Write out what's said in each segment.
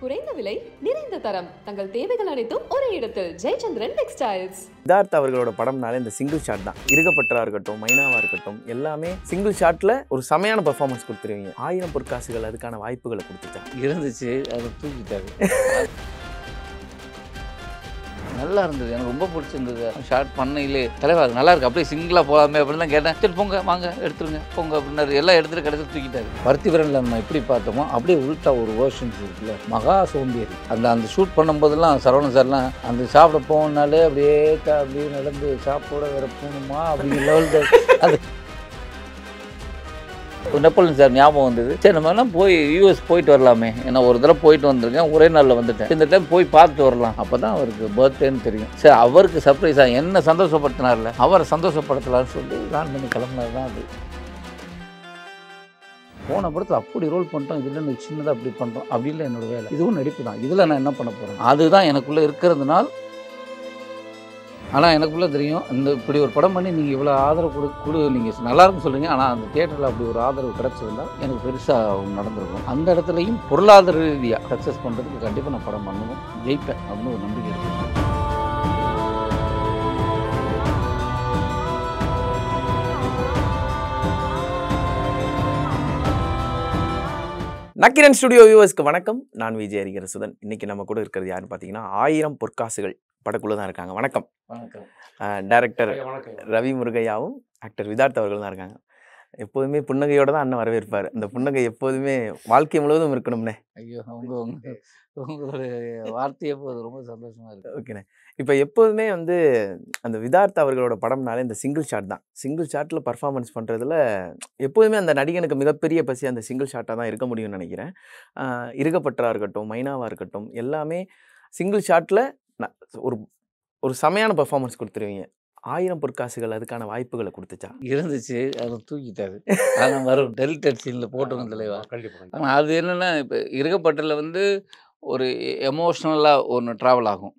குறைந்த விலை நிறைந்த தரம் தங்கள் தேவைகள் அனைத்தும் ஒரே இடத்தில் ஜெயச்சந்திரன் டெக்ஸ்டைல்ஸ். சித்தார்த் அவர்களோட படம்னாலே இந்த சிங்கிள் ஷாட் தான். இருக்கப்பட்டரா இருக்கட்டும், மைனாவா இருக்கட்டும், எல்லாமே சிங்கிள் ஷாட்ல ஒரு செமையான பெர்ஃபார்மன்ஸ் கொடுத்துருவீங்க. 1000 பொற்காசுகள் அதுக்கான வாய்ப்புகளை கொடுத்துட்டா இருந்துச்சு, அதை தூக்கிட்டாரு. நல்லா இருந்தது, எனக்கு ரொம்ப பிடிச்சிருந்தது. ஷார்ட் பண்ணையிலே தலைவா அது நல்லா இருக்கு, அப்படியே சிங்கிளாக போகாமே அப்படின்னு தான் கேட்டேன். சரி போங்க வாங்க எடுத்துருங்க போங்க அப்படின்னாரு. எல்லாம் எடுத்துட்டு கடைசி தூக்கிட்டாரு. பருத்திவரனில் நம்ம எப்படி பார்த்தோமோ அப்படியே உள்டா ஒரு வேர்ஷன்ஸ் இருக்குல்ல, மகா சோம்பேறி. அந்த ஷூட் பண்ணும்போதெல்லாம் சரவணன் சார்லாம் அந்த சாப்பிட போகணுன்னாலே அப்படியே அப்படியே நடந்து சாப்பிட வேற போகணுமா அப்படிங்கிற லெவலுக்கு அது நெப்போலியன் சார் ஞாபகம் வந்தது. சரி நம்ம எல்லாம் போய் யூஎஸ் போயிட்டு வரலாமே, ஏன்னா ஒரு தடவை போயிட்டு வந்திருக்கேன், ஒரே நாளில் வந்துட்டேன். இந்த டைம் போய் பார்த்துட்டு வரலாம், அப்போ தான் அவருக்கு பர்த்டேன்னு தெரியும். சரி அவருக்கு சர்ப்ரைஸாக என்ன சந்தோஷப்படுத்தினார்ல, அவரை சந்தோஷப்படுத்தலான்னு சொல்லி பிளான் பண்ணி கிளம்புனது தான் அது. போன படத்தில் அப்படி ரோல் பண்ணிட்டோம், இதில் எனக்கு சின்னதாக அப்படி பண்ணுறோம் அப்படின்னு என்னோட வேலை. இதுவும் நடிப்பு தான். இதில் நான் என்ன பண்ண போகிறேன், அதுதான் எனக்குள்ளே இருக்கிறதுனால. ஆனால் எனக்குள்ளே தெரியும், இந்த இப்படி ஒரு படம் பண்ணி நீங்கள் இவ்வளோ ஆதரவு கொடு நீங்கள் நல்லாயிருக்கும் சொல்கிறீங்க, ஆனால் அந்த தியேட்டரில் அப்படி ஒரு ஆதரவு கிடச்சிருந்தா எனக்கு பெருசாக நடந்திருக்கும். அந்த இடத்துலையும் பொருளாதார ரீதியாக சக்ஸஸ் பண்ணுறதுக்கு கண்டிப்பாக நான் படம் பண்ணுவேன், ஜெயிப்பேன் அப்படின்னு ஒரு நம்பிக்கை இருக்குது. நக்கீரன் ஸ்டுடியோ வியூவர்ஸ்க்கு வணக்கம். நான் விஜய் ஹரிஹரசுதன். இன்னைக்கு நம்ம கூட இருக்கிறது யாருன்னு பார்த்தீங்கன்னா 1000 பொற்காசுகள் படக்குள்ள தான் இருக்காங்க. வணக்கம். வணக்கம். டைரக்டர் ரவி முருகையாவும் ஆக்டர் விதார்த் அவர்கள் தான் இருக்காங்க. எப்போதுமே புன்னகையோட தான் அண்ணன் வரவேற்பார். அந்த புன்னகை எப்போதுமே வாழ்க்கை முழுவதும் இருக்கணும்னே. ஐயோ உங்களோட வார்த்தையை போது ரொம்ப சந்தோஷமாக இருக்குது. ஓகேண்ணே. இப்போ எப்போதுமே அந்த விதார்த் அவர்களோட படம்னாலே இந்த சிங்கிள் ஷாட் தான். சிங்கிள் ஷாட்டில் பர்ஃபார்மன்ஸ் பண்ணுறதுல எப்போதுமே அந்த நடிகனுக்கு மிகப்பெரிய பசி அந்த சிங்கிள் ஷாட்டாக தான் இருக்க முடியும்னு நினைக்கிறேன். இருக்கப்பட்டரா இருக்கட்டும், மைனாவாக இருக்கட்டும், எல்லாமே சிங்கிள் ஷாட்டில் ஒரு ஒரு செமையான பெர்ஃபார்மன்ஸ் கொடுத்துருவீங்க. 1000 பொற்காசுகள் அதுக்கான வாய்ப்புகளை கொடுத்துச்சா? இருந்துச்சு, அதை தூக்கிட்டாரு. ஆனால் வரும் டெலிட்டட் சீனில் போட்டுருங்க தலைவா. ஆனால் அது என்னென்னா, இப்போ இருக்கப்பட்டதில் ஒரு எமோஷ்னலாக ஒன்று ட்ராவல் ஆகும்.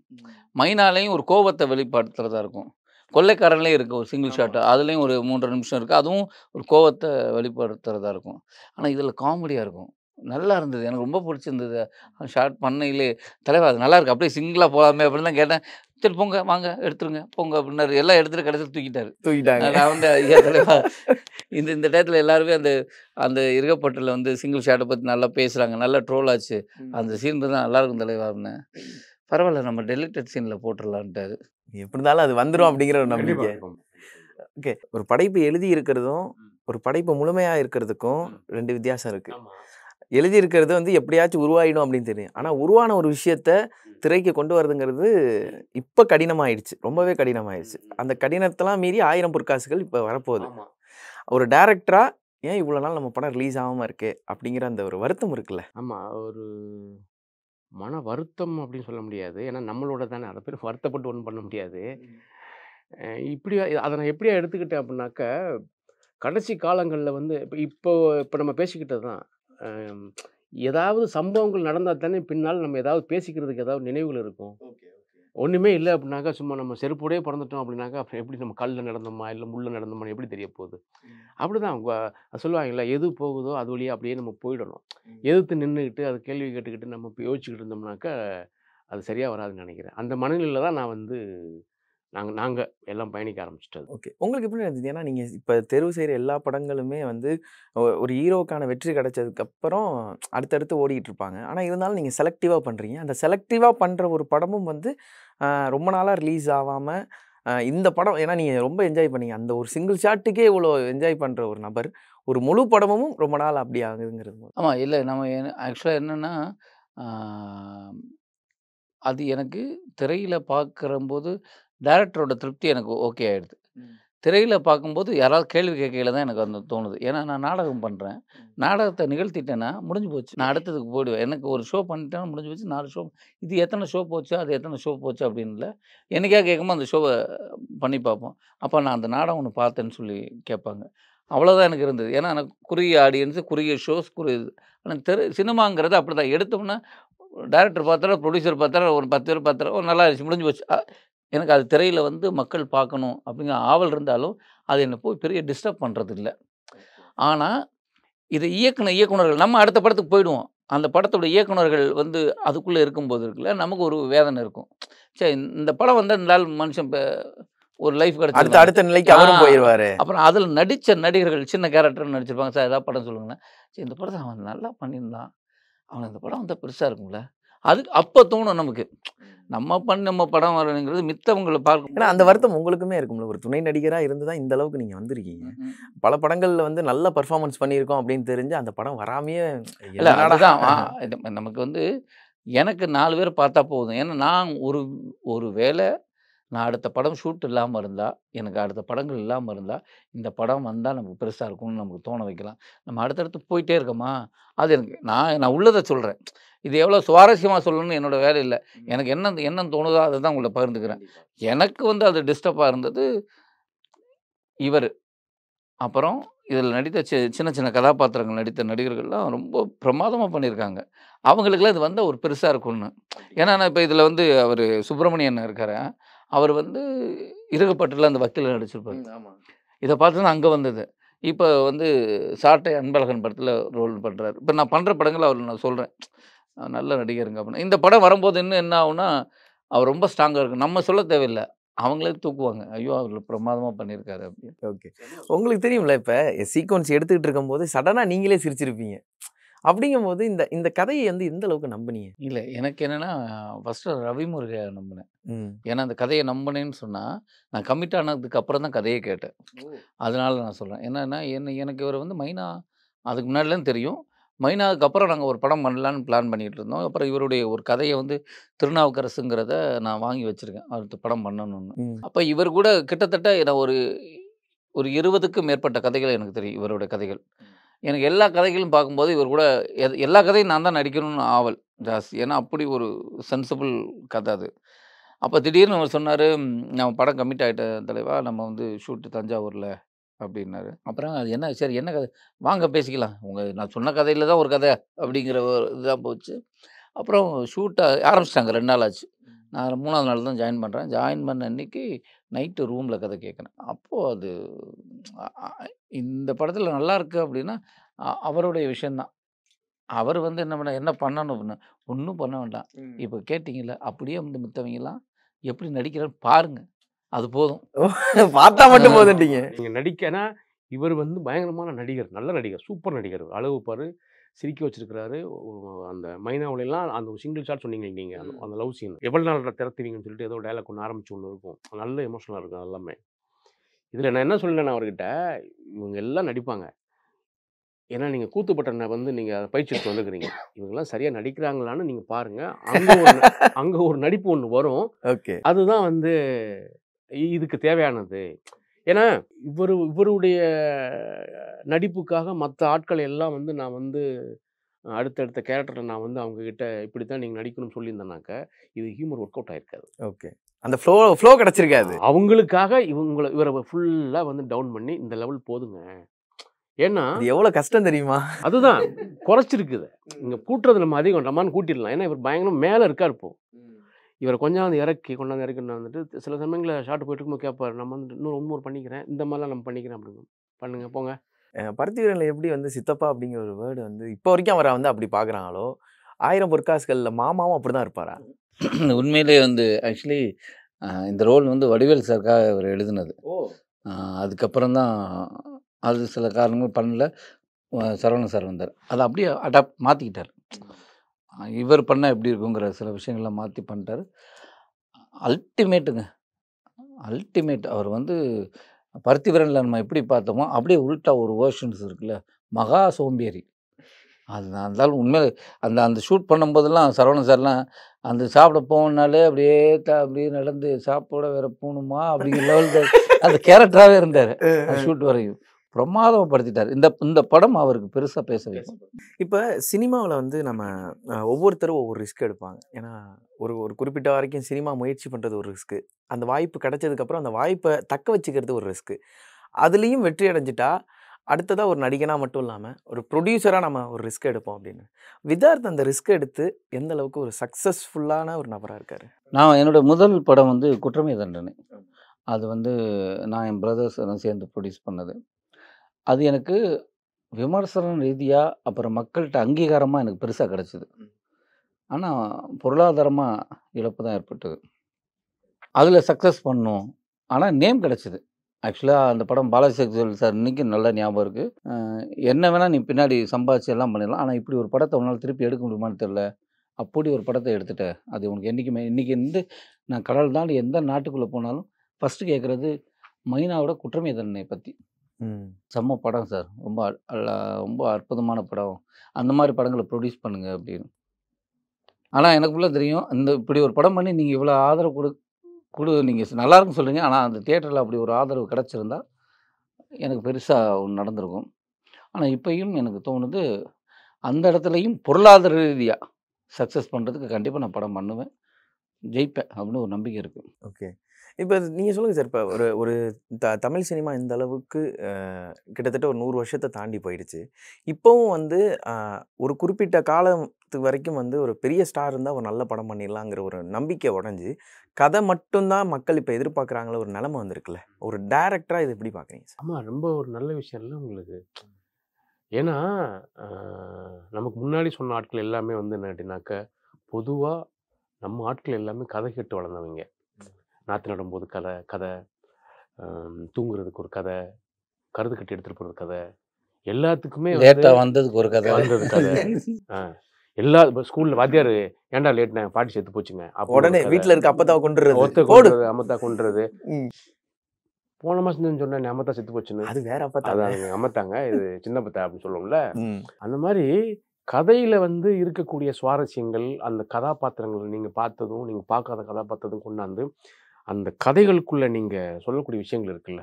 மைனாலையும் ஒரு கோபத்தை வெளிப்படுத்துறதா இருக்கும். கொள்ளைக்காரன்லேயும் இருக்குது ஒரு சிங்கிள் ஷாட்டு, அதுலேயும் ஒரு 3 நிமிஷம் இருக்குது, அதுவும் ஒரு கோபத்தை வெளிப்படுத்துறதா இருக்கும். ஆனால் இதில் காமெடியாக இருக்கும். நல்லா இருந்தது, எனக்கு ரொம்ப பிடிச்சிருந்தது. ஷார்ட் பண்ணையிலே தலைவா அது நல்லா இருக்குது, அப்படியே சிங்கிளாக போகாமே அப்படின்னு தான் கேட்டேன். சரி போங்க வாங்க எடுத்துருங்க போங்க அப்படின்னாரு. எல்லாம் எடுத்துகிட்டு கடைசியில் தூக்கிட்டாரு. நான் ஐயா தலைவா இந்த டயத்தில் எல்லாருமே அந்த இருக்கப்பட்டில் சிங்கிள் ஷாட்டை பற்றி நல்லா பேசுகிறாங்க, நல்லா ட்ரோல் ஆச்சு, அந்த சீன் தான் நல்லாயிருக்கும் தலைவா அப்படின்னு. பரவாயில்ல நம்ம டெலிட்டட் சீனில் போட்டுடலான்ட்டாரு. எப்படி இருந்தாலும் அது வந்துடும் அப்படிங்கிற ஒரு நம்பிக்கை. ஓகே. ஒரு படைப்பு எழுதி இருக்கிறதும் ஒரு படைப்பு முழுமையாக இருக்கிறதுக்கும் 2 வித்தியாசம் இருக்குது. எழுதி இருக்கிறது எப்படியாச்சும் உருவாயிடும் அப்படின்னு தெரியும். ஆனால் உருவான ஒரு விஷயத்த திரைக்கு கொண்டு வரதுங்கிறது இப்போ கடினமாயிடுச்சு, ரொம்பவே கடினமாயிடுச்சு. அந்த கடினத்தெல்லாம் மீறி 1000 பொற்காசுகள் இப்போ வரப்போகுது. ஒரு டைரக்டரா ஏன் இவ்வளோ நாள் நம்ம படம் ரிலீஸ் ஆகாமல் இருக்கு அப்படிங்கிற அந்த ஒரு வருத்தம் இருக்குல்ல? ஆமாம், ஒரு மன வருத்தம் அப்படின்னு சொல்ல முடியாது. ஏன்னா நம்மளோட தானே, அதை பேர் வருத்தப்பட்டு ஒன்றும் பண்ண முடியாது. இப்படி அதை நான் எப்படியா எடுத்துக்கிட்டேன் அப்படின்னாக்கா, கடைசி காலங்களில் இப்போ நம்ம பேசிக்கிட்டது தான். ஏதாவது சம்பவங்கள் நடந்தால் தானே பின்னால் நம்ம ஏதாவது பேசிக்கிறதுக்கு ஏதாவது நினைவுகள் இருக்கும். ஒன்றுமே இல்லை அப்படின்னாக்கா, சும்மா நம்ம செருப்போடே பிறந்துட்டோம் அப்படின்னாக்கா, அப்புறம் எப்படி நம்ம கல்லில் நடந்தோமா இல்லை முள்ளில் நடந்தோமான்னு எப்படி தெரிய போகுது? அப்படிதான் சொல்லுவாங்கல்ல, எது போகுதோ அது வழியாக அப்படியே நம்ம போயிடணும். எதிர்த்து நின்றுக்கிட்டு அது கேள்வி கேட்டுக்கிட்டு நம்ம இப்போ யோசிச்சுக்கிட்டு இருந்தோம்னாக்கா அது சரியாக வராதுன்னு நினைக்கிறேன். அந்த மனநிலையில் தான் நான் நாங்கள் எல்லாம் பயணிக்க ஆரம்பிச்சிட்டது. ஓகே. உங்களுக்கு எப்படி இருந்தது? ஏன்னா நீங்கள் இப்போ தேர்வு செய்கிற எல்லா படங்களுமே ஒரு ஹீரோக்கான வெற்றி கிடைச்சதுக்கப்புறம் அடுத்தடுத்து ஓடிக்கிட்டு இருப்பாங்க. ஆனால் இருந்தாலும் நீங்கள் செலக்டிவாக பண்ணுறீங்க. அந்த செலக்டிவாக பண்ணுற ஒரு படமும் ரொம்ப நாளாக ரிலீஸ் ஆகாமல் இந்த படம், ஏன்னா நீங்கள் ரொம்ப என்ஜாய் பண்ணீங்க. அந்த ஒரு சிங்கிள் ஷாட்டுக்கே இவ்வளோ என்ஜாய் பண்ணுற ஒரு நபர் ஒரு முழு படமும் ரொம்ப நாள் அப்படி ஆகுதுங்கிறது. ஆமாம், இல்லை நம்ம ஆக்சுவலாக என்னென்னா, அது எனக்கு திரையில் பார்க்குறம்போது டைரக்டரோட திருப்தி எனக்கு ஓகே ஆகிடுது. திரையில் பார்க்கும்போது யாராவது கேள்வி கேட்கையில் தான் எனக்கு தோணுது. ஏன்னா நான் நாடகம் பண்ணுறேன், நாடகத்தை நிகழ்த்திட்டேன்னா முடிஞ்சு போச்சு, நான் அடுத்ததுக்கு போயிடுவேன். எனக்கு ஒரு ஷோ பண்ணிட்டேன்னா முடிஞ்சு போச்சு, 4 ஷோ. இது எத்தனை ஷோ போச்சு, அது எத்தனை ஷோ போச்சு அப்படின்னு இல்லை. என்னைக்கா கேட்கும்போது அந்த ஷோவை பண்ணி பார்ப்போம். அப்போ நான் அந்த நாடகம் ஒன்று பார்த்தேன்னு சொல்லி கேட்பாங்க. அவ்வளோதான் எனக்கு இருந்தது. ஏன்னா எனக்கு குறுகிய ஆடியன்ஸு, குறுகிய ஷோஸ், ஆனால் சினிமாங்கிறது அப்படி தான். எடுத்தோம்னா டைரக்டர் பார்த்தாரா, ப்ரொடியூசர் பார்த்தாரா, ஒரு 10 பேர் பார்த்தாரா, நல்லா இருந்துச்சு, முடிஞ்சு போச்சு. எனக்கு அது திரையில் மக்கள் பார்க்கணும் அப்படிங்கிற ஆவல் இருந்தாலும் அது என்னை போய் பெரிய டிஸ்டர்ப் பண்ணுறது இல்லை. ஆனால் இதை இயக்குனர்கள் நம்ம அடுத்த படத்துக்கு போயிடுவோம். அந்த படத்தோட இயக்குனர்கள் வந்து அதுக்குள்ளே இருக்கும்போது இருக்குல்ல, நமக்கு ஒரு வேதனை இருக்கும். சரி இந்த படம் வந்தா இந்த ஆள் மனுஷன் இப்போ ஒரு லைஃப் அடுத்த அடுத்த நிலைக்கு அவரும் போயிடுவாரு. அப்புறம் அதில் நடித்த நடிகர்கள் சின்ன கேரக்டர் நடிச்சிருப்பாங்க. சார் ஏதாவது படம் சொல்லுங்கன்னா, சரி இந்த படத்தை அவன் நல்லா பண்ணியிருந்தான், அவனுக்கு இந்த படம் வந்தால் பெருசாக இருக்கும்ல. அது அப்போ தோணும் நமக்கு, நம்ம படம் வரணுங்கிறது மித்தவங்களை பார்க்க. ஏன்னா அந்த வருத்தம் உங்களுக்குமே இருக்கும்ல, ஒரு துணை நடிகராக இருந்து தான் இந்த அளவுக்கு நீங்கள் வந்திருக்கீங்க. பல படங்களில் வந்து நல்ல பர்ஃபார்மன்ஸ் பண்ணியிருக்கோம் அப்படின்னு தெரிஞ்சு அந்த படம் வராமையே இல்லை. அதுதான் நமக்கு வந்து எனக்கு 4 பேர் பார்த்தா போதும். ஏன்னா நான் ஒரு வேளை நான் அடுத்த படம் ஷூட் இல்லாமல் இருந்தால், எனக்கு அடுத்த படங்கள் இல்லாமல் இருந்தால், இந்த படம் வந்தால் நமக்கு பெருசாக இருக்கும்னு நமக்கு தோண வைக்கலாம். நம்ம அடுத்தடுத்து போயிட்டே இருக்கோமா, அது எனக்கு நான் உள்ளதை சொல்கிறேன். இது எவ்வளோ சுவாரஸ்யமாக சொல்லணும்னு என்னோட வேலை இல்லை. எனக்கு என்ன தோணுதோ அதை தான் உங்களை பகிர்ந்துக்கிறேன். எனக்கு வந்து அது டிஸ்டர்பாக இருந்தது இவர். அப்புறம் இதில் நடித்த சின்ன சின்ன கதாபாத்திரங்கள் நடித்த நடிகர்கள்லாம் ரொம்ப பிரமாதமாக பண்ணியிருக்காங்க. அவங்களுக்குலாம் இது வந்தால் ஒரு பெருசாக இருக்கும்னு. ஏன்னா நான் இப்போ இதில் வந்து அவர் சுப்பிரமணியன் இருக்கார். அவர் வந்து இருகப்பட்டில் அந்த வக்கீல் நடிச்சிருப்பார். இதை பார்த்து தான் அங்கே வந்தது. இப்போ வந்து சாட்டை அன்பழகன் படத்தில் ரோல் பண்ணுறாரு. இப்போ நான் பண்ணுற படங்கள் அவர் நான் சொல்கிறேன் நல்ல நடிகருங்க அப்படின்னு. இந்த படம் வரும்போது இன்னும் என்ன ஆகுனா, அவர் ரொம்ப ஸ்ட்ராங்காக இருக்கும். நம்ம சொல்ல தேவையில்லை, அவங்களே தூக்குவாங்க. ஐயோ அவர் பிரமாதமாக பண்ணியிருக்காரு அப்படின்னு. ஓகே, உங்களுக்கு தெரியும்ல, இப்போ சீக்வன்ஸ் எடுத்துக்கிட்டு இருக்கும்போது சடனாக நீங்களே சிரிச்சிருப்பீங்க. அப்படிங்கும்போது இந்த கதையை வந்து எந்த அளவுக்கு நம்பினீங்க? இல்லை, எனக்கு என்னென்னா ஃபஸ்ட்டு ரவிமுருகை நம்பினேன். ஏன்னா அந்த கதையை நம்பினேன்னு சொன்னால் நான் கமிட் ஆனதுக்கு அப்புறம் தான் கதையை கேட்டேன். அதனால நான் சொல்கிறேன். என்னென்னா எனக்கு இவர் வந்து மைனா அதுக்கு முன்னாடிலாம் தெரியும். மைனாவுக்கு அப்புறம் நாங்கள் ஒரு படம் பண்ணலான்னு பிளான் பண்ணிகிட்டு இருந்தோம். அப்புறம் இவருடைய ஒரு கதையை வந்து திருநாவுக்கரசுங்கிறத நான் வாங்கி வச்சுருக்கேன், அடுத்த படம் பண்ணணும்னு. அப்போ இவர் கூட கிட்டத்தட்ட நான் ஒரு 20க்கும் மேற்பட்ட கதைகள் எனக்கு தெரியும், இவருடைய கதைகள். எனக்கு எல்லா கதைகளும் பார்க்கும்போது இவர் கூட எல்லா கதையும் நான் தான் நடிக்கணும்னு ஆவல் ஜாஸ்தி. ஏன்னா அப்படி ஒரு சென்சிபிள் கதை அது. அப்போ திடீர்னு அவர் சொன்னார், நம்ம படம் கமிட் ஆகிட்டேன் தலைவா, நம்ம வந்து ஷூட்டு தஞ்சாவூரில் அப்படின்னாரு. அப்புறம் அது என்ன, சரி என்ன கதை, வாங்க பேசிக்கலாம், நான் சொன்ன கதையில் தான் ஒரு கதை அப்படிங்கிற ஒரு இதுதான் போச்சு. அப்புறம் ஷூட்டை ஆரம்பிச்சிட்டாங்க. 2 நாள் ஆச்சு. நான் 3ஆவது நாள் தான் ஜாயின் பண்ணுறேன். ஜாயின் பண்ண அன்றைக்கி நைட்டு ரூமில் கதை கேட்குறேன். அப்போது அது இந்த படத்தில் நல்லா இருக்குது அப்படின்னா அவருடைய விஷயந்தான். அவர் வந்து என்ன பண்ணணும் அப்படின்னா, ஒன்றும் பண்ண வேண்டாம், இப்போ கேட்டிங்கல்ல அப்படியே வந்து மித்தவங்கலாம் எப்படி நடிக்கிறான்னு பாருங்கள், அது போதும், பார்த்தா மட்டும் போதுட்டீங்க. நீங்கள் நடிக்கனா இவர் வந்து பயங்கரமான நடிகர், நல்ல நடிகர், சூப்பர் நடிகர். அளவு பாரு, சிரிக்க வச்சிருக்கிறாரு. அந்த மைனாவிலாம் அந்த சிங்கிள் ஷாட் சொன்னீங்க நீங்கள், அந்த லவ் சீன் எவ்வளோ நாள் திறத்துவீங்கன்னு சொல்லிட்டு ஏதோ டைலாக் ஒன்று ஆரம்பிச்சு ஒன்று இருக்கும், நல்ல எமோஷனலாக இருக்கும் எல்லாமே. இதில் நான் என்ன சொல்லினேன் அவர்கிட்ட, இவங்க எல்லாம் நடிப்பாங்க, ஏன்னா நீங்கள் கூத்துப்பட்டனை வந்து நீங்கள் பயிற்சி எடுத்து வந்துக்கிறீங்க, இவங்கெல்லாம் சரியாக நடிக்கிறாங்களான்னு நீங்கள் பாருங்கள், அங்கே ஒரு நடிப்பு ஒன்று வரும். ஓகே, அதுதான் வந்து இதுக்கு தேவையானது. ஏன்னா இவருடைய நடிப்புக்காக மற்ற ஆட்கள் எல்லாம் வந்து நான் வந்து அடுத்தடுத்த கேரக்டரை நான் வந்து அவங்கக்கிட்ட இப்படி தான் நீங்கள் நடிக்கணும்னு சொல்லியிருந்தேனாக்க இது ஹியூமர் ஒர்க் அவுட் ஆகிருக்காது. ஓகே, அந்த ஃப்ளோ கிடச்சிருக்காது. அவங்களுக்காக இவரை ஃபுல்லாக வந்து டவுன் பண்ணி இந்த லெவல் போதுங்க. ஏன்னா எவ்வளோ கஷ்டம் தெரியுமா, அதுதான் குறைச்சிருக்குது. இங்கே கூட்டுறது நம்ம அதிகம் நம்மான்னு கூட்டிடலாம். ஏன்னா இவர் பயங்கரம் மேலே இருக்கார். இப்போ இவரை கொண்டாந்து இறக்கின்னு வந்துட்டு சில சமயங்களில் ஷார்ட் போயிட்டு இருக்கும்போது கேட்பார், நம்ம வந்து இன்னொரு பண்ணிக்கிறேன், இந்த மாதிரிலாம் நம்ம பண்ணிக்கிறேன் அப்படின்னு. பண்ணுங்க போங்க. பருத்திவீரனில் எப்படி வந்து சித்தப்பா அப்படிங்கிற ஒரு வேர்டு வந்து இப்போ வரைக்கும் அவரை வந்து அப்படி பார்க்குறாங்களோ, 1000 பொற்காசுகளில் மாமாவும் அப்படி தான் இருப்பாரா? உண்மையிலே வந்து ஆக்சுவலி இந்த ரோல் வந்து வடிவேல் சாருக்காக அவர் எழுதுனது. அதுக்கப்புறம் தான் அது சில காரணங்கள் பண்ணல, சரவணன் சார் வந்தார், அதை அப்படியே அடாப்ட் மாற்றிக்கிட்டார். இவர் பண்ணால் எப்படி இருக்குங்கிற சில விஷயங்கள்லாம் மாற்றி பண்ணிட்டார். அல்டிமேட்டுங்க, அல்டிமேட். அவர் வந்து பருத்திவீரனில் நம்ம எப்படி பார்த்தோமோ அப்படியே உள்டா ஒரு வேர்ஷன்ஸ் இருக்குல்ல, மகா சோம்பேறி. அது நான் இருந்தாலும் உண்மையிலே அந்த ஷூட் பண்ணும்போதெல்லாம் சரவணன் சார்லாம் அந்த சாப்பிட போனாலே அப்படியே அப்படியே நடந்து சாப்பிட வேற போகணுமா அப்படிங்கிற லெவலுக்கு அந்த கேரக்டராகவே இருந்தார் ஷூட் வரையும். பிரமாதப்படுத்திட்டார். இந்த படம் அவருக்கு பெருசாக பேச வைக்கும். இப்போ சினிமாவில் வந்து நம்ம ஒவ்வொருத்தரும் ஒவ்வொரு ரிஸ்க் எடுப்பாங்க. ஏன்னா ஒரு குறிப்பிட்ட வரைக்கும் சினிமா முயற்சி பண்ணுறது ஒரு ரிஸ்க்கு, அந்த வாய்ப்பு கிடைச்சதுக்கப்புறம் அந்த வாய்ப்பை தக்க வச்சுக்கிறது ஒரு ரிஸ்க்கு. அதுலேயும் வெற்றி அடைஞ்சிட்டா அடுத்ததாக ஒரு நடிகனாக மட்டும் இல்லாமல் ஒரு ப்ரொடியூசராக நம்ம ஒரு ரிஸ்க் எடுப்போம் அப்படின்னு. விதார்த் அந்த ரிஸ்க் எடுத்து எந்த அளவுக்கு ஒரு சக்ஸஸ்ஃபுல்லான ஒரு நபராக இருக்கார்? நான் என்னோடய முதல் படம் வந்து குற்றமே தண்டனை. அது வந்து நான் என் பிரதர்ஸ் எல்லாம் சேர்ந்து ப்ரொடியூஸ் பண்ணது. அது எனக்கு விமர்சன ரீதியாக அப்புறம் மக்கள்கிட்ட அங்கீகாரமாக எனக்கு பெருசாக கிடச்சிது. ஆனால் பொருளாதாரமாக இழப்பு தான் ஏற்பட்டது. அதில் சக்ஸஸ் பண்ணோம், ஆனால் நேம் கிடச்சிது. ஆக்சுவலாக அந்த படம் பாலாஜி சக்திவேல் சார் இன்றைக்கி நல்ல ஞாபகம் இருக்குது. என்ன வேணால் நீ பின்னாடி சம்பாதிச்சு எல்லாம் பண்ணிடலாம், ஆனால் இப்படி ஒரு படத்தை உன்னால் திருப்பி எடுக்க முடியுமான்னு தெரில. அப்படி ஒரு படத்தை எடுத்துட்டேன். அது உனக்கு என்றைக்குமே இன்றைக்கி நான் கடல் தாண்டி எந்த நாட்டுக்குள்ளே போனாலும் ஃபஸ்ட்டு கேட்குறது மைனாவோட குற்றமே தண்டனை பற்றி. செம்ம படம் சார், ரொம்ப அற்புதமான படம், அந்த மாதிரி படங்களை ப்ரொடியூஸ் பண்ணுங்க அப்படின்னு. ஆனால் எனக்குள்ளே தெரியும், இப்படி ஒரு படம் பண்ணி நீங்கள் இவ்வளோ ஆதரவு நீங்கள் நல்லாயிருக்குன்னு சொல்கிறீங்க, ஆனால் அந்த தியேட்டரில் அப்படி ஒரு ஆதரவு கிடச்சிருந்தா எனக்கு பெருசாக ஒன்று நடந்திருக்கும். ஆனால் இப்போயும் எனக்கு தோணுது, அந்த இடத்துலையும் பொருளாதார ரீதியாக சக்ஸஸ் பண்ணுறதுக்கு கண்டிப்பாக நான் படம் பண்ணுவேன், ஜெயிப்பேன் அப்படின்னு ஒரு நம்பிக்கை இருக்குது. ஓகே, இப்போ நீங்கள் சொல்லுங்கள் சார். இப்போ ஒரு தமிழ் சினிமா இந்த அளவுக்கு கிட்டத்தட்ட ஒரு 100 வருஷத்தை தாண்டி போயிடுச்சு. இப்போவும் வந்து ஒரு குறிப்பிட்ட காலத்துக்கு வரைக்கும் வந்து ஒரு பெரிய ஸ்டார் இருந்தால் ஒரு நல்ல படம் பண்ணிடலாங்கிற ஒரு நம்பிக்கை உடஞ்சி கதை மட்டும்தான் மக்கள் இப்போ எதிர்பார்க்குறாங்களே ஒரு நிலைமை வந்திருக்குல்ல. ஒரு டைரக்டராக இது எப்படி பார்க்குறீங்க சார்? ஆமாம், ரொம்ப ஒரு நல்ல விஷயம் இல்லை உங்களுக்கு. ஏன்னா நமக்கு முன்னாடி சொன்ன ஆட்கள் எல்லாமே வந்து என்ன அப்படின்னாக்க, பொதுவாக நம்ம ஆட்கள் எல்லாமே கதை கேட்டு வளர்ந்தவங்க. நாற்று நடும்போது கதை, தூங்குறதுக்கு ஒரு கதை, கருது கட்டி எடுத்துகிட்டு போகிறது கதை, எல்லாத்துக்குமே லேட்டாக வந்ததுக்கு ஒரு கதை, எல்லா ஸ்கூலில் வாத்தியார் ஏன்டா லேட், நான் பாட்டி செத்து போச்சுங்க, உடனே வீட்டில் இருக்க அப்பத்தா கொண்டுறது, அம்மத்தா கொண்டுறது. போன மாதம் சொன்னேன் அம்மத்தா செத்து போச்சுன்னு, அது வேற அப்பத்தா, அதாங்க அம்மத்தாங்க, இது சின்ன பத்தா அப்படின்னு சொல்லுவோம்ல. அந்த மாதிரி கதையில் வந்து இருக்கக்கூடிய சுவாரஸ்யங்கள், அந்த கதாபாத்திரங்கள் நீங்கள் பார்த்ததும் நீங்கள் பார்க்காத கதாபாத்திரத்தும் கொண்டாந்து அந்த கதைகளுக்குள்ளே நீங்கள் சொல்லக்கூடிய விஷயங்கள் இருக்குல்ல,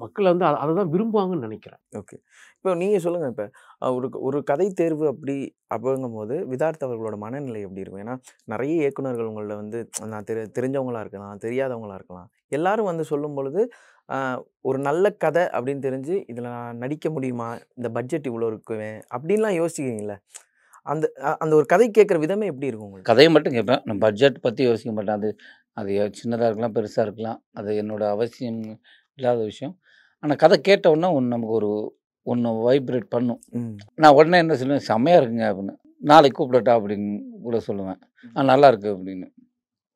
மக்கள் வந்து அதை தான் விரும்புவாங்கன்னு நினைக்கிறேன். ஓகே, இப்போ நீங்கள் சொல்லுங்கள். இப்போ ஒரு கதை தேர்வு அப்படி அப்படிங்கும் போது விதார்த் அவர்களோட மனநிலை எப்படி இருக்கும்? ஏன்னா நிறைய இயக்குநர்கள் உங்களில் வந்து நான் தெரிஞ்சவங்களா இருக்கலாம், தெரியாதவங்களா இருக்கலாம், எல்லாரும் வந்து சொல்லும் பொழுது ஒரு நல்ல கதை அப்படின்னு தெரிஞ்சு இதில் நான் நடிக்க முடியுமா, இந்த பட்ஜெட் இவ்வளோ இருக்குவேன் அப்படின்லாம் யோசிக்கிறீங்களே, அந்த ஒரு கதை கேட்குற விதமே எப்படி இருக்கும் உங்களுக்கு? கதையை மட்டும் கேட்பேன், நான் பட்ஜெட் பற்றி யோசிக்க மாட்டேன். அது சின்னதாக இருக்கலாம், பெருசாக இருக்கலாம், அது என்னோடய அவசியம் இல்லாத விஷயம். ஆனால் கதை கேட்ட உடனே நமக்கு ஒன்று வைப்ரேட் பண்ணும். நான் உடனே என்ன சொல்லுவேன், செம்மையாக இருக்குங்க அப்படின்னு, நாளைக்கு கூப்பிடட்டா அப்படின்னு கூட சொல்லுவேன். நல்லா இருக்கு அப்படின்னு.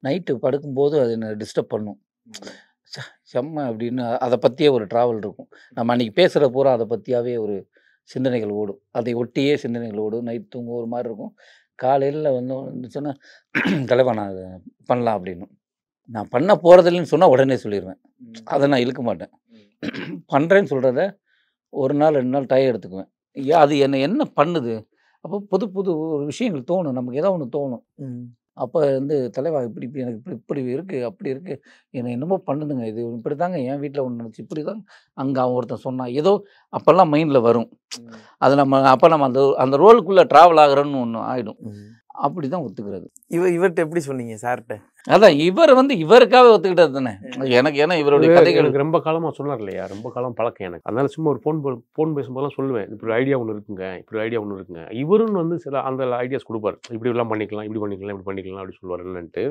நைட்டு படுக்கும்போது அது என்னை டிஸ்டர்ப் பண்ணும், செம்ம அப்படின்னு. அதை பற்றியே ஒரு ட்ராவல் இருக்கும். நம்ம அன்றைக்கி பேசுகிற பூரா அதை பற்றியாவே ஒரு சிந்தனைகள் ஓடும், அதை ஒட்டியே சிந்தனைகள் ஓடும். நைட் தூங்க ஒரு மாதிரி இருக்கும், காலையில் வந்துச்சுன்னா தலைவா நான் அதை பண்ணலாம் அப்படின்னு. நான் பண்ண போகிறதில்லன்னு சொன்னால் உடனே சொல்லிடுவேன், அதை நான் இழுக்க மாட்டேன். பண்ணுறேன்னு சொல்கிறத ஒரு நாள் 2 நாள் டைம் எடுத்துக்குவேன். அது என்ன பண்ணுது, அப்போ புது புது ஒரு விஷயங்கள் தோணும், நமக்கு ஏதோ ஒன்று தோணும். அப்போ தலைவா இப்படி எனக்கு இப்படி இருக்குது, அப்படி இருக்குது, என்னை என்னமோ பண்ணுதுங்க, இது இப்படி தாங்க என் வீட்டில் ஒன்று நினச்சி, இப்படி தான் அங்கே அவன் ஒருத்தன் சொன்னான், ஏதோ அப்போல்லாம் மைண்டில் வரும். அது அப்போ நம்ம அந்த ரோலுக்குள்ளே ட்ராவல் ஆகிறோன்னு ஒன்று ஆகிடும். அப்படி தான் ஒத்துக்கிறது. இவர்கிட்ட எப்படி சொன்னீங்க சார்கிட்ட? அதான் இவர் இவருக்காகவே ஒத்துக்கிட்டது தானே எனக்கு. ஏன்னா இவருடைய கதைகளுக்கு ரொம்ப காலமாக சொன்னார் இல்லையா, ரொம்ப காலம் பழக்கம் எனக்கு. அதனால சும்மா ஒரு ஃபோன் பேசும்போதெல்லாம் சொல்லுவேன், இப்படி ஐடியா ஒன்று இருக்குங்க, இப்படி ஐடியா ஒன்று இருக்குங்க. இவரும் வந்து சில அந்த ஐடியாஸ் கொடுப்பார், இப்படி எல்லாம் பண்ணிக்கலாம், இப்படி பண்ணிக்கலாம், இப்படி பண்ணிக்கலாம் அப்படி சொல்லுவார். என்னன்ட்டு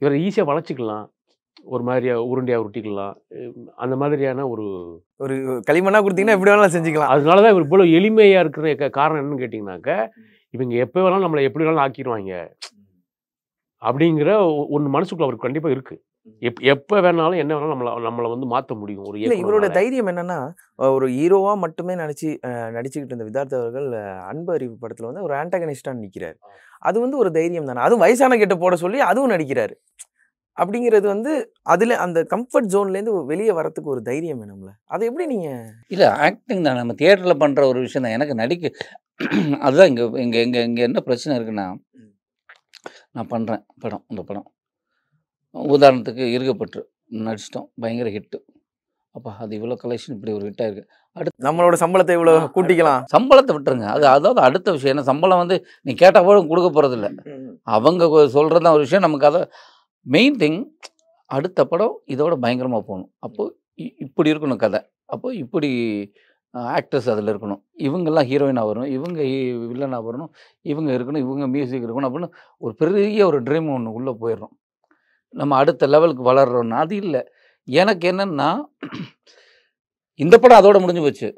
இவரை ஈஸியாக வளச்சிக்கலாம், ஒரு மாதிரியா உருண்டையாக உருட்டிக்கலாம், அந்த மாதிரியான ஒரு களிமண்ணா கொடுத்தீங்கன்னா எப்படி வேணாலும் செஞ்சுக்கலாம். அதனால தான் இவர் இவ்வளோ எளிமையாக இருக்கிற காரணம் என்னன்னு கேட்டிங்கனாக்க, இவங்க எப்போ வேணாலும் நம்மளை எப்படி வேணாலும் ஆக்கிடுவாங்க அப்படிங்கிற ஒன்று மனசுக்குள்ள அவருக்கு கண்டிப்பாக இருக்குது. எப்போ வேணாலும் என்ன வேணாலும் நம்மளை வந்து மாற்ற முடியும். ஒரு இவரோட தைரியம் என்னன்னா, ஒரு ஹீரோவா மட்டுமே நடிச்சுக்கிட்டு இருந்த விதார்த் அவர்கள் அன்பு அறிவு படத்தில் வந்து ஒரு ஆன்டகனிஸ்டாக நிற்கிறார். அது வந்து ஒரு தைரியம் தானே. அதுவும் வயசான கிட்ட போட சொல்லி அதுவும் நடிக்கிறாரு அப்படிங்கிறது வந்து அதில் அந்த கம்ஃபர்ட் ஜோன்லேருந்து வெளியே வரத்துக்கு ஒரு தைரியம் வேணும்ல. அதை எப்படி நீங்கள்? இல்லை, ஆக்டிங் தான், நம்ம தியேட்டரில் பண்ணுற ஒரு விஷயம் தான். எனக்கு நடிக்க அதுதான் இங்கே என்ன பிரச்சனை இருக்குன்னா, நான் பண்ணுறேன் படம், இந்த படம் உதாரணத்துக்கு இருக்கப்பட்டு நடிச்சிட்டோம், பயங்கர ஹிட்டு. அப்போ அது இவ்வளோ கலெக்ஷன், இப்படி ஒரு ஹிட்டாக இருக்குது, அடுத்து நம்மளோட சம்பளத்தை இவ்வளோ கூட்டிக்கலாம். சம்பளத்தை விட்டுருங்க, அதாவது அடுத்த விஷயம். ஏன்னா சம்பளம் வந்து நீ கேட்டால் கூட கொடுக்க போகிறதில்ல, அவங்க சொல்கிறது தான் ஒரு விஷயம். நமக்கு அதை மெயின் திங், அடுத்த படம் இதோட பயங்கரமாக போகணும். அப்போது இப்படி இருக்கணும் கதை, அப்போது இப்படி ஆக்டர்ஸ் அதில் இருக்கணும், இவங்கெல்லாம் ஹீரோயினாக வரணும், இவங்க வில்லனாக வரணும், இவங்க இருக்கணும், இவங்க மியூசிக் இருக்கணும் அப்படின்னு ஒரு பெரிய ஒரு ட்ரீம் ஒன்று உள்ளே போயிடுறோம். நம்ம அடுத்த லெவலுக்கு வளர்றோன்னா அது இல்லை. எனக்கு என்னென்னா, இந்த படம் அதோட முடிஞ்சு போச்சு.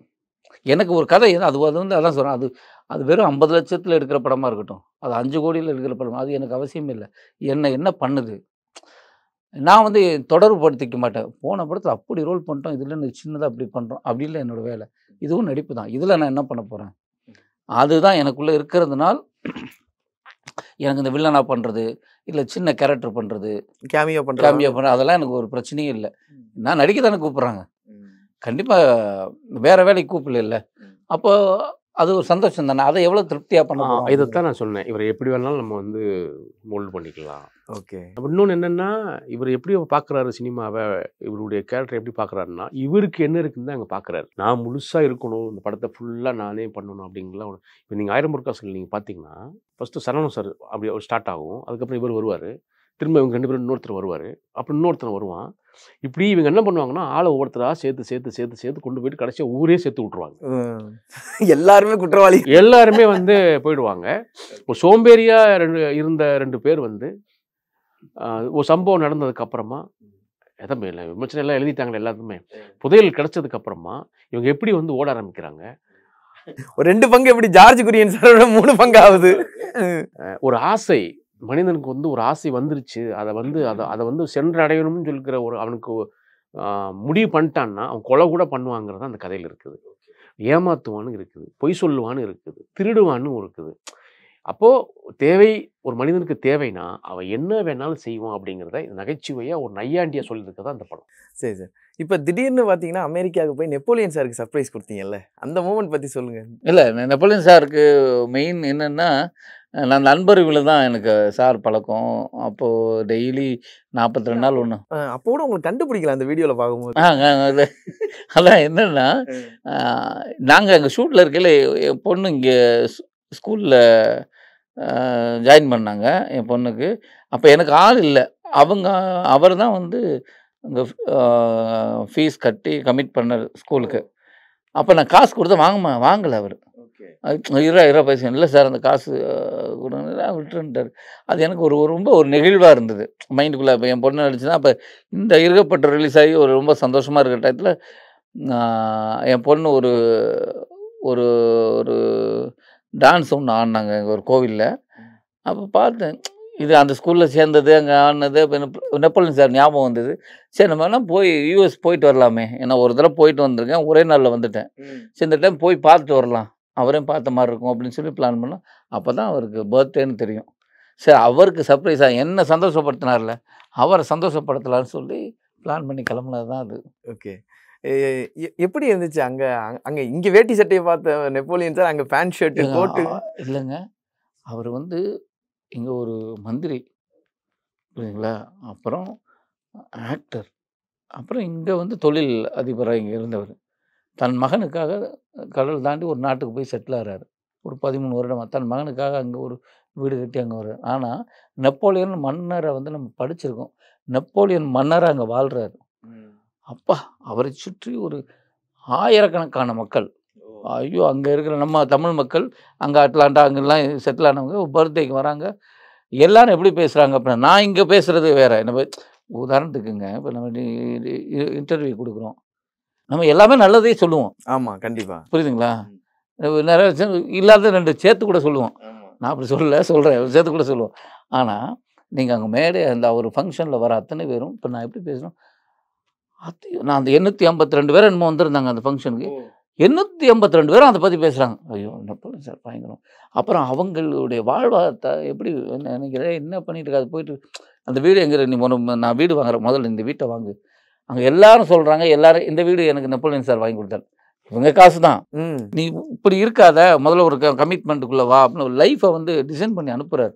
எனக்கு ஒரு கதை அது வந்து அதான் சொல்கிறேன், அது வெறும் 50 லட்சத்தில் எடுக்கிற படமாக இருக்கட்டும், அது 5 கோடியில் எடுக்கிற படம், அது எனக்கு அவசியம் இல்லை. என்ன பண்ணுது நான் வந்து தொடர்பு படுத்திக்க மாட்டேன். போன படத்தில் அப்படி ரோல் பண்ணிட்டோம், இதில் சின்னதாக அப்படி பண்ணுறோம், அப்படி இல்லை என்னோடய வேலை. இதுவும் நடிப்பு தான், இதில் நான் என்ன பண்ண போகிறேன், அதுதான் எனக்குள்ளே இருக்கிறதுனால எனக்கு இந்த வில்லனாக பண்ணுறது இல்லை சின்ன கேரக்டர் பண்ணுறது கேமியோ பண்ணுறது அதெல்லாம் எனக்கு ஒரு பிரச்சனையே இல்லை. நான் நடிக்க தானே கூப்பிட்றாங்க, கண்டிப்பாக வேறு வேலைக்கு கூப்பிடல இல்லை. அப்போ அது ஒரு சந்தோஷம் தானே, அதை எவ்வளோ திருப்தியாக பண்ணலாம். இதைத்தான் நான் சொன்னேன், இவரை எப்படி வேணாலும் நம்ம வந்து மோல்டு பண்ணிக்கலாம். ஓகே. இன்னொன்று என்னென்னா, இவர் எப்படி பார்க்குறாரு சினிமாவை, இவருடைய கேரக்டர் எப்படி பார்க்குறாருன்னா, இவருக்கு என்ன இருக்குன்னு தான் அங்கே பார்க்குறாரு. நான் முழுசாக இருக்கணும், இந்த படத்தை ஃபுல்லாக நானே பண்ணணும் அப்படிங்கலாம். இப்போ நீங்கள் 1000 முருகாசல் நீங்கள் பார்த்தீங்கன்னா, ஃபஸ்ட்டு சரவணன் சார் அப்படி ஸ்டார்ட் ஆகும், அதுக்கப்புறம் இவர் வருவார், திரும்ப இவங்க 2 பேரும் இன்னொருத்தர் வருவார், அப்புறம் இன்னொருத்தர் வருவான். இப்படி இவங்க என்ன பண்ணுவாங்கன்னா, ஆளை ஒவ்வொருத்தராக சேர்த்து கொண்டு போயிட்டு கடைசியாக ஊரே சேர்த்து விட்ருவாங்க. எல்லாருமே குற்றவாளி, எல்லாருமே வந்து போயிடுவாங்க. ஒரு சோம்பேறியாக இருந்த 2 பேர் வந்து ஒரு சம்பவம் நடந்ததுக்கு அப்புறமா எதமே இல்லை, விமர்சனம் எல்லாம் எழுதிட்டாங்களே எல்லாத்துமே, புதையல் கிடைச்சதுக்கு அப்புறமா இவங்க எப்படி வந்து ஓட ஆரம்பிக்கிறாங்க. ஒரு 2 பங்கு எப்படி ஜார்ஜ் குரியன் சாரோட 3 பங்கு ஆகுது. ஒரு ஆசை மனிதனுக்கு வந்து ஒரு ஆசை வந்துருச்சு, அதை வந்து சென்றடையணும்னு சொல்லிக்கிற ஒரு அவனுக்கு முடிவு பண்ணிட்டான்னா அவன் கொலை கூட பண்ணுவாங்கிறது அந்த கதையில் இருக்குது. ஏமாத்துவான்னு இருக்குது, பொய் சொல்லுவான்னு இருக்குது, திருடுவான்னு இருக்குது. அப்போது ஒரு மனிதனுக்கு தேவைன்னா அவன் என்ன வேணாலும் செய்வான் அப்படிங்கிறத நகைச்சுவையாக ஒரு நையாண்டியாக சொல்லியிருக்க தான் அந்த படம். சரி சார், இப்போ திடீர்னு பார்த்தீங்கன்னா அமெரிக்காவுக்கு போய் நெப்போலியன் சாருக்கு சர்ப்ரைஸ் கொடுத்தீங்கல்ல, அந்த மூமெண்ட் பற்றி சொல்லுங்கள். இல்லை, நெப்போலியன் சாருக்கு மெயின் என்னென்னா, நான் நண்பர்களை தான் எனக்கு சார் பழக்கம். அப்போது டெய்லி 42 நாள் ஒன்று. அப்போ கூட உங்களுக்கு கண்டுபிடிக்கலாம் அந்த வீடியோவில் பார்க்கும்போது. அதான் என்னென்னா, நாங்கள் எங்கள் ஷூட்டில் இருக்கையில் என் பொண்ணு இங்கே ஸ்கூலில் ஜாயின் பண்ணாங்க என் பொண்ணுக்கு. அப்போ எனக்கு ஆள் இல்லை, அவர் தான் வந்து இந்த ஃபீஸ் கட்டி கமிட் பண்ணார் ஸ்கூலுக்கு. அப்போ நான் காசு கொடுத்தா வாங்கலை அவர். 20 பைசா இல்லை சார், அந்த காசு கொடுங்க விட்டுருன்ட்டார். அது எனக்கு ரொம்ப நெகிழ்வாக இருந்தது மைண்டுக்குள்ளே. இப்போ என் பொண்ணு நடிச்சுன்னா, அப்போ இந்த இருக்கப்பட்ட ரிலீஸ் ஆகி ரொம்ப சந்தோஷமாக இருக்கிற டயத்தில் என் பொண்ணு ஒரு ஒரு டான்ஸ் ஒன்று ஆடினாங்க எங்கள் ஒரு கோவிலில். அப்போ பார்த்தேன், இது அந்த ஸ்கூலில் சேர்ந்தது, அங்கே ஆடினது. இப்போ நெப்போலியன் சார் ஞாபகம் வந்தது. சரி, நம்மலாம் போய் யூஎஸ் போயிட்டு வரலாமே, ஏன்னா ஒரு தடவை போயிட்டு வந்திருக்கேன், ஒரே நாளில் வந்துட்டேன். சரி, இந்த டைம் போய் பார்த்துட்டு வரலாம், அவரையும் பார்த்த மாதிரி இருக்கும் அப்படின்னு சொல்லி பிளான் பண்ணோம். அப்போ தான் அவருக்கு பர்த்டேன்னு தெரியும். சரி, அவருக்கு சர்ப்ரைஸாக என்ன சந்தோஷப்படுத்தினார்ல, அவரை சந்தோஷப்படுத்தலான்னு சொல்லி பிளான் பண்ணி கிளம்புனது தான் அது. ஓகே. எப்படி இருந்துச்சு அங்கே இங்கே வேட்டி சட்டையை பார்த்த நெப்போலியன் சார் அங்கே பேண்ட் ஷர்ட்டு போட்டு? இல்லைங்க, அவர் வந்து இங்கே ஒரு மந்திரி, புரியுதுங்களா, அப்புறம் ஆக்டர், அப்புறம் இங்கே வந்து தொழில் அதிபராக இங்கே இருந்தவர். தன் மகனுக்காக கடல் தாண்டி ஒரு நாட்டுக்கு போய் செட்டில் ஆகிறாரு. ஒரு 13 வருடமாக தன் மகனுக்காக அங்கே ஒரு வீடு கட்டி அங்கே வர்றாரு. ஆனால் நெப்போலியன் மன்னரை வந்து நம்ம படிச்சிருக்கோம், நெப்போலியன் மன்னரை அங்கே வாழ்கிறாரு. அப்பா, அவரை சுற்றி ஒரு ஆயிரக்கணக்கான மக்கள். ஐயோ, அங்கே இருக்கிற நம்ம தமிழ் மக்கள் அங்கே அட்லாண்டா அங்கெல்லாம் செட்டில் ஆனவங்க பர்த்டேக்கு வராங்க. எல்லாரும் எப்படி பேசுகிறாங்க அப்படின்னா, நான் இங்கே பேசுகிறது வேறு. நம்ம உதாரணத்துக்குங்க, இப்போ நம்ம இன்டர்வியூ கொடுக்குறோம், நம்ம எல்லாமே நல்லதே சொல்லுவோம். ஆமாம், கண்டிப்பாக, புரியுதுங்களா. நிறைய இல்லாத 2 சேர்த்து கூட சொல்லுவோம். நான் அப்படி சொல்கிறேன், சேர்த்து கூட சொல்லுவோம். ஆனால் நீங்கள் அங்கே மேடை அந்த ஒரு ஃபங்க்ஷனில் வர அத்தனை பேரும், இப்போ நான் எப்படி பேசணும், நான் அந்த 852 பேர் என்னமோ வந்திருந்தாங்க அந்த ஃபங்க்ஷனுக்கு. 882 பேரும் அதை பற்றி பேசுகிறாங்க. ஐயோ, நெப்போலியன் சார் பயங்கரம். அப்புறம் அவங்களுடைய வாழ்வாதாரத்தை எப்படி நினைக்கிறேன், என்ன பண்ணிட்டு இருக்காது போயிட்டு அந்த வீடு எங்கே, நீ நான் வீடு வாங்குறேன், முதல்ல இந்த வீட்டை வாங்கு. அங்கே எல்லாரும் சொல்கிறாங்க, எல்லாரும் இந்த வீடு எனக்கு நெப்போலியன் சார் வாங்கி கொடுத்தாரு, இவங்க காசு தான், நீ இப்படி இருக்காத, முதல்ல ஒரு கமிட்மெண்ட்டுக்குள்ளே வா அப்படின்னு ஒரு லைஃப்பை வந்து டிசைன் பண்ணி அனுப்புகிறார்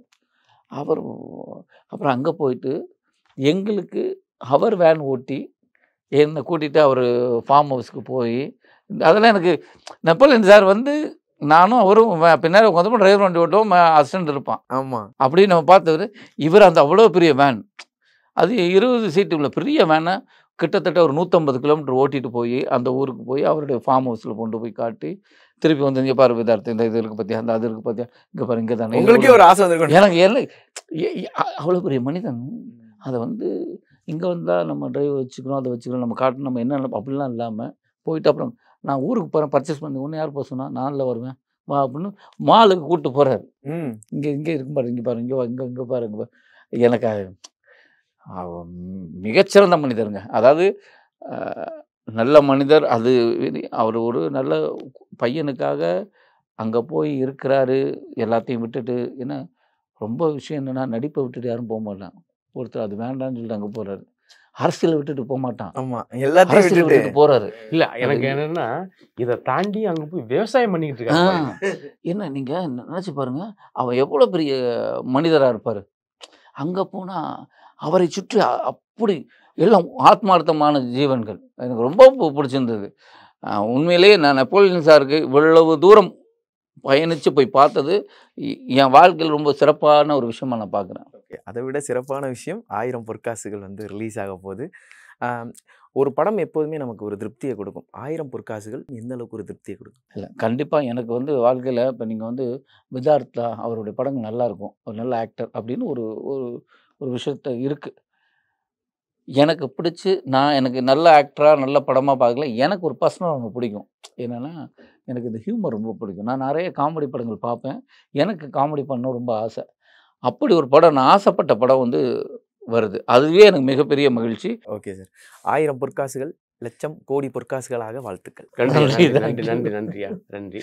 அவர். அப்புறம் அங்கே போயிட்டு எங்களுக்கு அவர் வேன் ஓட்டி என்னை கூட்டிகிட்டு அவர் ஃபார்ம் ஹவுஸ்க்கு போய், அதெல்லாம் எனக்கு நெப்போலியன் சார் வந்து நானும் அவரும் பின்னாடி உட்காந்து டிரைவர் வண்டி ஓட்டுவோம், அசிஸ்டன்ட் இருப்பான். ஆமாம், அப்படின்னு நம்ம பார்த்தவர். இவர் அந்த அவ்வளோ பெரிய வேன், அது 20 சீட்டு உள்ள பெரிய வேனை கிட்டத்தட்ட ஒரு 150 கிலோமீட்டர் ஓட்டிகிட்டு போய் அந்த ஊருக்கு போய் அவருடைய ஃபார்ம் ஹவுஸில் கொண்டு போய் காட்டி, திருப்பி வந்து இங்கே பாரு விதார்த்தம், இந்த இது இருக்குது பார்த்தியா, அந்த அது இருக்குது பார்த்தியா, இங்கே பாரு, இங்கே தானே. உங்களுக்கே ஒரு ஆசை வந்துருக்கும். எனக்கு எல்லாம் அவ்வளோ பெரிய மனிதன். அதை வந்து இங்கே வந்தால் நம்ம டிரைவர் வச்சுக்கிறோம், அதை வச்சுக்கிறோம், நம்ம காட்டணும், நம்ம என்ன அப்படிலாம் இல்லாமல் போயிட்டு அப்புறம் நான் ஊருக்கு போகிறேன் பர்ச்சேஸ் பண்ணி ஒன்று யார் போக சொன்னா நானில் வருவேன் வா அப்படின்னு மாலுக்கு கூப்பிட்டு போகிறாரு. இங்கே இருக்கும் பாரு, இங்கே பாரு, இங்கே வா, இங்கே பாரு, இங்கே பாரு. எனக்கு மிகச்சிறந்த மனிதருங்க. அதாவது நல்ல மனிதர். அது அவர் ஒரு நல்ல பையனுக்காக அங்கே போய் இருக்கிறாரு, எல்லாத்தையும் விட்டுட்டு. ஏன்னா ரொம்ப விஷயம் என்னென்னா, நடிப்பை விட்டுட்டு யாரும் போக மாட்டான். ஒருத்தர் அது வேண்டான்னு சொல்லிட்டு அங்கே போகிறாரு. அரசியலை விட்டுட்டு போக மாட்டான். ஆமாம், எல்லாத்தையும் விட்டுட்டு போகிறாரு. இல்லை எனக்கு என்னன்னா, இதை தாண்டி அங்கே போய் விவசாயம் பண்ணிக்கிட்டு இருக்காங்க. என்ன நீங்கள் நினச்சி பாருங்க, அவன் எவ்வளோ பெரிய மனிதராக இருப்பார். அங்கே போனால் அவரை சுற்றி அப்படி எல்லாம் ஆத்மார்த்தமான ஜீவன்கள். எனக்கு ரொம்ப பிடிச்சிருந்தது. உண்மையிலேயே நான் நெப்போலியன் சாருக்கு இவ்வளவு தூரம் பயணித்து போய் பார்த்தது என் வாழ்க்கையில் ரொம்ப சிறப்பான ஒரு விஷயமா நான் பார்க்குறேன். ஓகே, அதை விட சிறப்பான விஷயம் 1000 பொற்காசுகள் வந்து ரிலீஸ் ஆக போகுது. ஒரு படம் எப்போதுமே நமக்கு ஒரு திருப்தியை கொடுக்கும். 1000 பொற்காசுகள் எந்த அளவுக்கு ஒரு திருப்தியை கொடுக்கும்? இல்லை, கண்டிப்பாக எனக்கு வந்து வாழ்க்கையில் இப்போ நீங்கள் வந்து விதார்த்தா அவருடைய படங்கள் நல்லாயிருக்கும், ஒரு நல்ல ஆக்டர் அப்படின்னு ஒரு ஒரு விஷயத்த இருக்குது. எனக்கு பிடிச்சி எனக்கு நல்ல ஆக்டராக நல்ல படமாக பார்க்கல. எனக்கு ஒரு பர்சனல் ஒன்று பிடிக்கும். என்னென்னா, எனக்கு இந்த ஹியூமர் ரொம்ப பிடிக்கும். நான் நிறைய காமெடி படங்கள் பார்ப்பேன். எனக்கு காமெடி பண்ண ரொம்ப ஆசை. அப்படி ஒரு படம், நான் ஆசைப்பட்ட படம் வந்து வருது. அதுவே எனக்கு மிகப்பெரிய மகிழ்ச்சி. ஓகே சார், 1000 பொற்காசுகள், லட்சம் கோடி பொற்காசுகளாக வாழ்த்துக்கள். நன்றி நன்றி நன்றி நன்றியா, நன்றி.